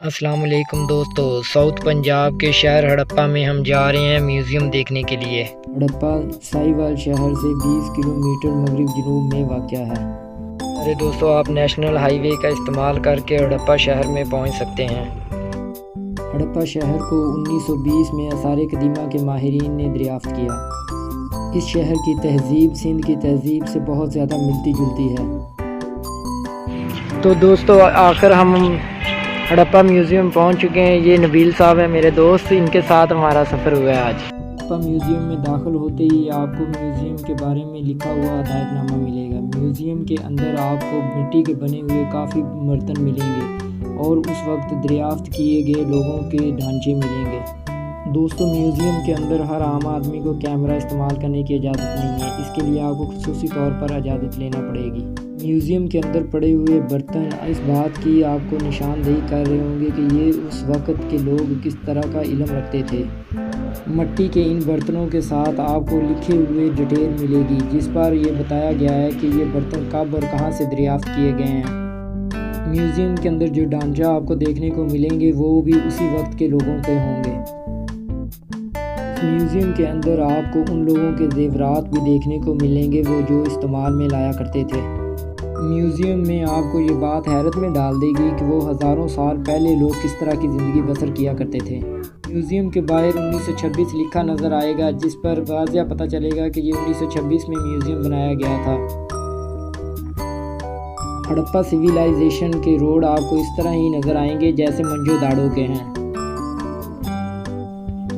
السلام علیکم دوستو، ساؤتھ پنجاب کے شہر ہڑپا میں ہم جا رہے ہیں میوزیم دیکھنے کے لیے۔ ہڑپا ساہیوال شہر سے 20 کلومیٹر مغرب جنوب میں واقع ہے۔ ارے دوستو، آپ نیشنل ہائی وے کا استعمال کر کے ہڑپا شہر میں پہنچ سکتے ہیں۔ ہڑپا شہر کو 1920 میں آثار قدیمہ کے ماہرین نے دریافت کیا۔ اس شہر کی تہذیب سندھ کی تہذیب سے بہت زیادہ ملتی جلتی ہے۔ تو دوستو، آخر ہم ہڑپا میوزیم پہنچ چکے ہیں۔ یہ نبیل صاحب ہیں میرے دوست، ان کے ساتھ ہمارا سفر ہوا ہے آج۔ ہڑپا میوزیم میں داخل ہوتے ہی آپ کو میوزیم کے بارے میں لکھا ہوا ہدایت نامہ ملے گا۔ میوزیم کے اندر آپ کو مٹی کے بنے ہوئے کافی برتن ملیں گے اور اس وقت دریافت کیے گئے لوگوں کے ڈھانچے ملیں گے۔ دوستو، میوزیم کے اندر ہر عام آدمی کو کیمرہ استعمال کرنے کی اجازت نہیں ہے، اس کے لیے آپ کو خصوصی طور پر اجازت لینا پڑے گی۔ میوزیم کے اندر پڑے ہوئے برتن اس بات کی آپ کو نشاندہی کر رہے ہوں گے کہ یہ اس وقت کے لوگ کس طرح کا علم رکھتے تھے۔ مٹی کے ان برتنوں کے ساتھ آپ کو لکھے ہوئے ڈیٹیل ملے گی، جس پر یہ بتایا گیا ہے کہ یہ برتن کب اور کہاں سے دریافت کیے گئے ہیں۔ میوزیم کے اندر جو ڈھانچہ آپ کو دیکھنے کو ملیں گے وہ بھی اسی وقت کے لوگوں کے ہوں گے۔ میوزیم کے اندر آپ کو ان لوگوں کے زیورات بھی دیکھنے کو ملیں گے وہ جو استعمال میں لایا کرتے تھے۔ میوزیم میں آپ کو یہ بات حیرت میں ڈال دے گی کہ وہ ہزاروں سال پہلے لوگ کس طرح کی زندگی بسر کیا کرتے تھے۔ میوزیم کے باہر 1926 لکھا نظر آئے گا، جس پر واضح پتہ چلے گا کہ یہ 1926 میں میوزیم بنایا گیا تھا۔ ہڑپا سویلائزیشن کے روڈ آپ کو اس طرح ہی نظر آئیں گے جیسے منجو داڑو کے ہیں۔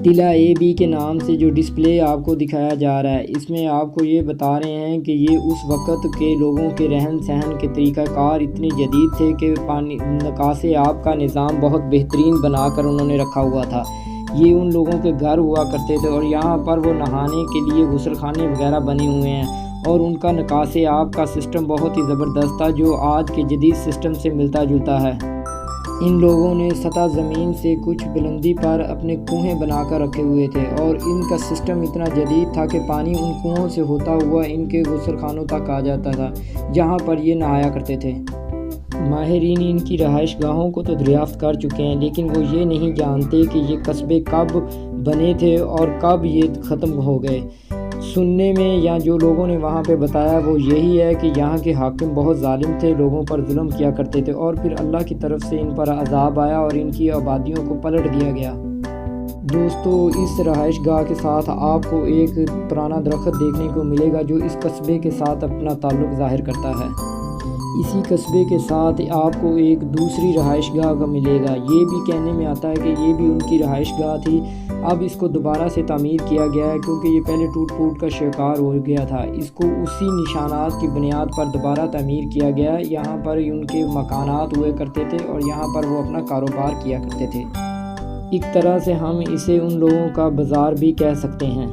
ٹیلا اے بی کے نام سے جو ڈسپلے آپ کو دکھایا جا رہا ہے، اس میں آپ کو یہ بتا رہے ہیں کہ یہ اس وقت کے لوگوں کے رہن سہن کے طریقہ کار اتنے جدید تھے کہ نکاس آب کا نظام بہت بہترین بنا کر انہوں نے رکھا ہوا تھا۔ یہ ان لوگوں کے گھر ہوا کرتے تھے اور یہاں پر وہ نہانے کے لیے غسل خانے وغیرہ بنے ہوئے ہیں، اور ان کا نکاس آب کا سسٹم بہت ہی زبردست تھا جو آج کے جدید سسٹم سے ملتا جلتا ہے۔ ان لوگوں نے سطح زمین سے کچھ بلندی پر اپنے کنویں بنا کر رکھے ہوئے تھے، اور ان کا سسٹم اتنا جدید تھا کہ پانی ان کنووں سے ہوتا ہوا ان کے غسل خانوں تک آ جاتا تھا جہاں پر یہ نہایا کرتے تھے۔ ماہرین ان کی رہائش گاہوں کو تو دریافت کر چکے ہیں، لیکن وہ یہ نہیں جانتے کہ یہ قصبے کب بنے تھے اور کب یہ ختم ہو گئے۔ سننے میں یا جو لوگوں نے وہاں پہ بتایا وہ یہی ہے کہ یہاں کے حاکم بہت ظالم تھے، لوگوں پر ظلم کیا کرتے تھے، اور پھر اللہ کی طرف سے ان پر عذاب آیا اور ان کی آبادیوں کو پلٹ دیا گیا۔ دوستو، اس رہائش گاہ کے ساتھ آپ کو ایک پرانا درخت دیکھنے کو ملے گا جو اس قصبے کے ساتھ اپنا تعلق ظاہر کرتا ہے۔ اسی قصبے کے ساتھ آپ کو ایک دوسری رہائش گاہ کا ملے گا۔ یہ بھی کہنے میں آتا ہے کہ یہ بھی ان کی رہائش گاہ تھی، اب اس کو دوبارہ سے تعمیر کیا گیا ہے کیونکہ یہ پہلے ٹوٹ پھوٹ کا شکار ہو گیا تھا۔ اس کو اسی نشانات کی بنیاد پر دوبارہ تعمیر کیا گیا۔ یہاں پر ان کے مکانات ہوئے کرتے تھے اور یہاں پر وہ اپنا کاروبار کیا کرتے تھے۔ ایک طرح سے ہم اسے ان لوگوں کا بازار بھی کہہ سکتے ہیں۔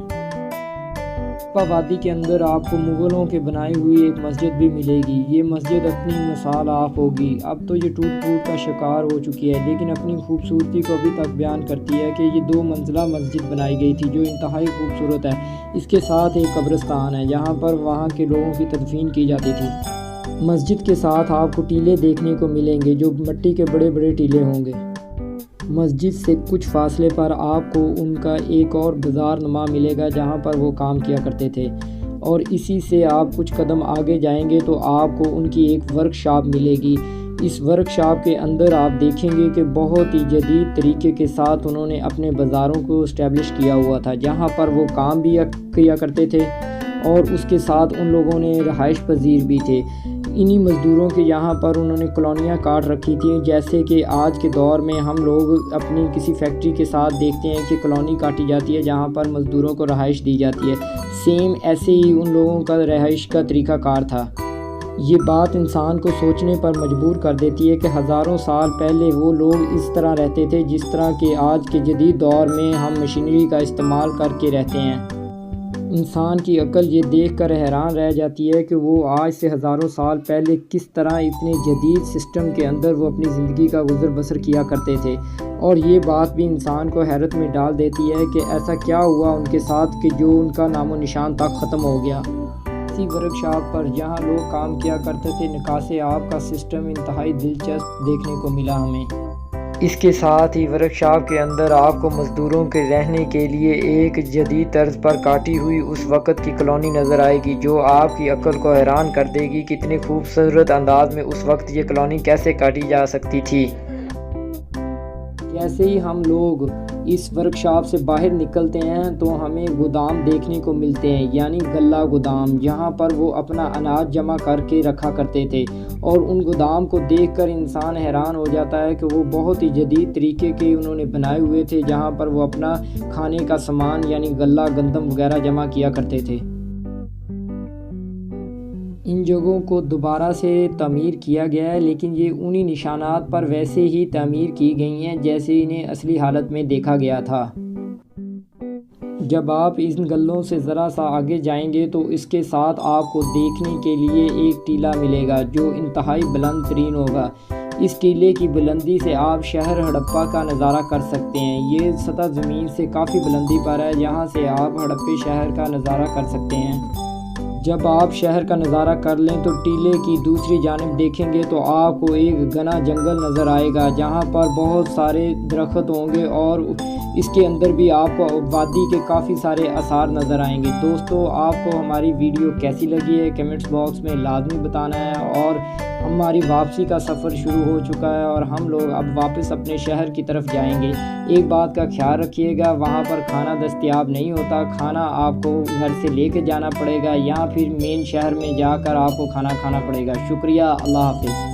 ہڑپا وادی کے اندر آپ کو مغلوں کے بنائی ہوئی ایک مسجد بھی ملے گی۔ یہ مسجد اپنی مثال آپ ہوگی، اب تو یہ ٹوٹ پھوٹ کا شکار ہو چکی ہے، لیکن اپنی خوبصورتی کو ابھی تک بیان کرتی ہے کہ یہ 2 منزلہ مسجد بنائی گئی تھی جو انتہائی خوبصورت ہے۔ اس کے ساتھ ایک قبرستان ہے جہاں پر وہاں کے لوگوں کی تدفین کی جاتی تھی۔ مسجد کے ساتھ آپ کو ٹیلے دیکھنے کو ملیں گے جو مٹی کے بڑے بڑے ٹیلے ہوں گے۔ مسجد سے کچھ فاصلے پر آپ کو ان کا ایک اور بازار نما ملے گا جہاں پر وہ کام کیا کرتے تھے، اور اسی سے آپ کچھ قدم آگے جائیں گے تو آپ کو ان کی ایک ورک شاپ ملے گی۔ اس ورک شاپ کے اندر آپ دیکھیں گے کہ بہت ہی جدید طریقے کے ساتھ انہوں نے اپنے بازاروں کو اسٹیبلش کیا ہوا تھا جہاں پر وہ کام بھی کیا کرتے تھے، اور اس کے ساتھ ان لوگوں نے رہائش پذیر بھی تھے۔ انہی مزدوروں کے یہاں پر انہوں نے کالونیاں کاٹ رکھی تھیں، جیسے کہ آج کے دور میں ہم لوگ اپنی کسی فیکٹری کے ساتھ دیکھتے ہیں کہ کالونی کاٹی جاتی ہے جہاں پر مزدوروں کو رہائش دی جاتی ہے، سیم ایسے ہی ان لوگوں کا رہائش کا طریقہ کار تھا۔ یہ بات انسان کو سوچنے پر مجبور کر دیتی ہے کہ ہزاروں سال پہلے وہ لوگ اس طرح رہتے تھے جس طرح کہ آج کے جدید دور میں ہم مشینری کا استعمال کر کے رہتے ہیں۔ انسان کی عقل یہ دیکھ کر حیران رہ جاتی ہے کہ وہ آج سے ہزاروں سال پہلے کس طرح اتنے جدید سسٹم کے اندر وہ اپنی زندگی کا گزر بسر کیا کرتے تھے، اور یہ بات بھی انسان کو حیرت میں ڈال دیتی ہے کہ ایسا کیا ہوا ان کے ساتھ کہ جو ان کا نام و نشان تک ختم ہو گیا۔ اسی ورک شاپ پر جہاں لوگ کام کیا کرتے تھے، نکاس آب کا سسٹم انتہائی دلچسپ دیکھنے کو ملا ہمیں۔ اس کے ساتھ ہی ورکشاپ کے اندر آپ کو مزدوروں کے رہنے کے لیے ایک جدید طرز پر کاٹی ہوئی اس وقت کی کالونی نظر آئے گی، جو آپ کی عقل کو حیران کر دے گی کہ اتنے خوبصورت انداز میں اس وقت یہ کالونی کیسے کاٹی جا سکتی تھی۔ جیسے ہی ہم لوگ اس ورکشاپ سے باہر نکلتے ہیں تو ہمیں گودام دیکھنے کو ملتے ہیں، یعنی غلہ گودام، جہاں پر وہ اپنا اناج جمع کر کے رکھا کرتے تھے، اور ان گودام کو دیکھ کر انسان حیران ہو جاتا ہے کہ وہ بہت ہی جدید طریقے کے انہوں نے بنائے ہوئے تھے، جہاں پر وہ اپنا کھانے کا سامان یعنی غلہ گندم وغیرہ جمع کیا کرتے تھے۔ ان جگہوں کو دوبارہ سے تعمیر کیا گیا ہے، لیکن یہ انہی نشانات پر ویسے ہی تعمیر کی گئی ہیں جیسے انہیں اصلی حالت میں دیکھا گیا تھا۔ جب آپ ان گلوں سے ذرا سا آگے جائیں گے تو اس کے ساتھ آپ کو دیکھنے کے لیے ایک ٹیلہ ملے گا جو انتہائی بلند ترین ہوگا۔ اس ٹیلے کی بلندی سے آپ شہر ہڑپا کا نظارہ کر سکتے ہیں۔ یہ سطح زمین سے کافی بلندی پر ہے، جہاں سے آپ ہڑپے شہر کا نظارہ کر سکتے ہیں۔ جب آپ شہر کا نظارہ کر لیں تو ٹیلے کی دوسری جانب دیکھیں گے تو آپ کو ایک گھنا جنگل نظر آئے گا، جہاں پر بہت سارے درخت ہوں گے، اور اس کے اندر بھی آپ کو وادی کے کافی سارے آثار نظر آئیں گے۔ دوستو، آپ کو ہماری ویڈیو کیسی لگی ہے کمنٹس باکس میں لازمی بتانا ہے، اور ہماری واپسی کا سفر شروع ہو چکا ہے اور ہم لوگ اب واپس اپنے شہر کی طرف جائیں گے۔ ایک بات کا خیال رکھیے گا، وہاں پر کھانا دستیاب نہیں ہوتا، کھانا آپ کو گھر سے لے کے جانا پڑے گا، یا پھر مین شہر میں جا کر آپ کو کھانا کھانا پڑے گا۔ شکریہ، اللہ حافظ۔